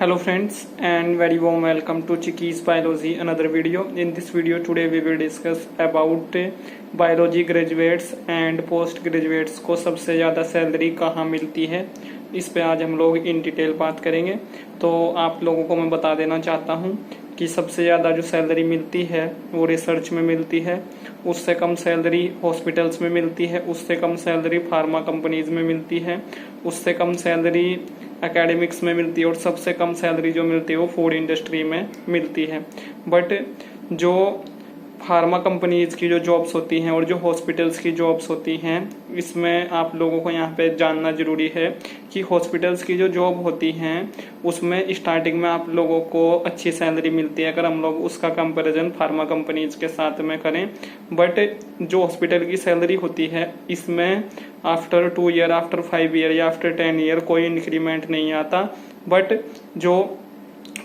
Hello friends and very warm welcome to Chiki's Biology another video. In this video today we will discuss about biology graduates and post graduates को सबसे ज़्यादा salary कहाँ मिलती है, इस पे आज हम लोग इन डिटेल बात करेंगे। तो आप लोगों को मैं बता देना चाहता हूँ कि सबसे ज़्यादा जो सैलरी मिलती है वो रिसर्च में मिलती है, उससे कम सैलरी हॉस्पिटल्स में मिलती है, उससे कम सैलरी फार्मा कंपनीज में मिलती है, उससे कम सैलरी एकेडमिक्स में मिलती है और सबसे कम सैलरी जो मिलती है वो फूड इंडस्ट्री में मिलती है। बट जो फार्मा कंपनीज की जो जॉब्स होती हैं और जो हॉस्पिटल्स की जॉब्स होती हैं, इसमें आप लोगों को यहाँ पे जानना ज़रूरी है कि हॉस्पिटल्स की जो जॉब होती हैं उसमें स्टार्टिंग में आप लोगों को अच्छी सैलरी मिलती है अगर हम लोग उसका कंपैरिजन फार्मा कंपनीज के साथ में करें। बट जो हॉस्पिटल की सैलरी होती है इसमें आफ्टर 2 ईयर, आफ्टर 5 ईयर या आफ्टर 10 ईयर कोई इंक्रीमेंट नहीं आता। बट जो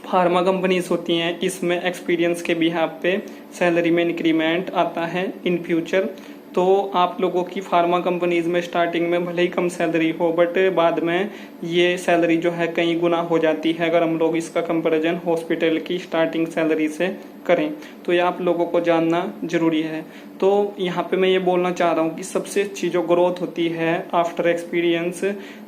फार्मा कंपनीज होती हैं इसमें एक्सपीरियंस के बिहाफ पे सैलरी में इंक्रीमेंट आता है इन फ्यूचर। तो आप लोगों की फार्मा कंपनीज में स्टार्टिंग में भले ही कम सैलरी हो बट बाद में ये सैलरी जो है कई गुना हो जाती है अगर हम लोग इसका कंपैरिजन हॉस्पिटल की स्टार्टिंग सैलरी से करें। तो ये आप लोगों को जानना जरूरी है। तो यहाँ पे मैं ये बोलना चाह रहा हूँ कि सबसे अच्छी जो ग्रोथ होती है आफ्टर एक्सपीरियंस,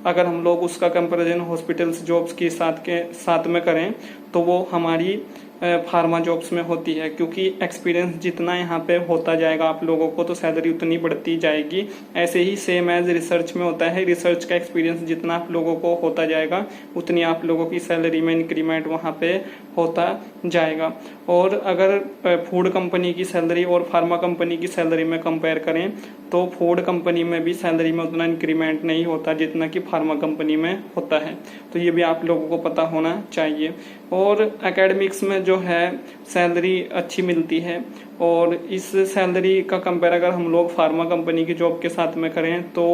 अगर हम लोग उसका कंपैरिजन हॉस्पिटल्स जॉब्स के साथ में करें तो वो हमारी फार्मा जॉब्स में होती है, क्योंकि एक्सपीरियंस जितना यहाँ पे होता जाएगा आप लोगों को तो सैलरी उतनी बढ़ती जाएगी। ऐसे ही सेम एज रिसर्च में होता है, रिसर्च का एक्सपीरियंस जितना आप लोगों को होता जाएगा उतनी आप लोगों की सैलरी में इंक्रीमेंट वहाँ पे होता जाएगा। और अगर फूड कंपनी की सैलरी और फार्मा कंपनी की सैलरी में कंपेयर करें तो फूड कंपनी में भी सैलरी में उतना इंक्रीमेंट नहीं होता जितना कि फार्मा कंपनी में होता है। तो ये भी आप लोगों को पता होना चाहिए। और एकेडमिक्स में जो है सैलरी अच्छी मिलती है और इस सैलरी का कंपेयर अगर हम लोग फार्मा कंपनी की जॉब के साथ में करें तो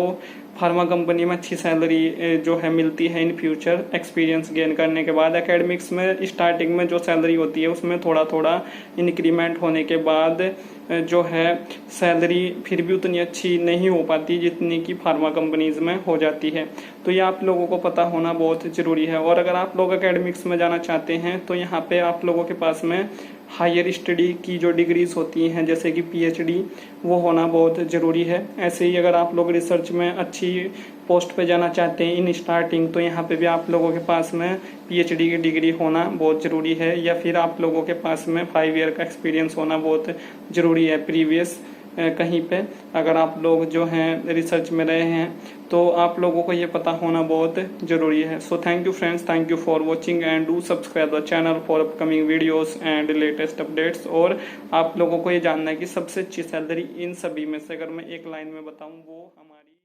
फार्मा कंपनी में अच्छी सैलरी जो है मिलती है इन फ्यूचर एक्सपीरियंस गेन करने के बाद। एकेडमिक्स में स्टार्टिंग में जो सैलरी होती है उसमें थोड़ा थोड़ा इंक्रीमेंट होने के बाद जो है सैलरी फिर भी उतनी अच्छी नहीं हो पाती जितनी कि फार्मा कंपनीज में हो जाती है। तो ये आप लोगों को पता होना बहुत ज़रूरी है। और अगर आप लोग एकेडमिक्स में जाना चाहते हैं तो यहाँ पे आप लोगों के पास में हायर स्टडी की जो डिग्रीज होती हैं जैसे कि पीएचडी वो होना बहुत ज़रूरी है। ऐसे ही अगर आप लोग रिसर्च में अच्छी पोस्ट पे जाना चाहते हैं इन स्टार्टिंग तो यहाँ पे भी आप लोगों के पास में पीएचडी की डिग्री होना बहुत ज़रूरी है, या फिर आप लोगों के पास में 5 ईयर का एक्सपीरियंस होना बहुत ज़रूरी है प्रीवियस कहीं पे। अगर आप लोग जो हैं रिसर्च में रहे हैं तो आप लोगों को ये पता होना बहुत ज़रूरी है। So thank you friends, thank you for watching and do subscribe the channel for upcoming videos and latest updates. और आप लोगों को ये जानना है कि सबसे अच्छी सैलरी इन सभी में से अगर मैं एक लाइन में बताऊँ वो हमारी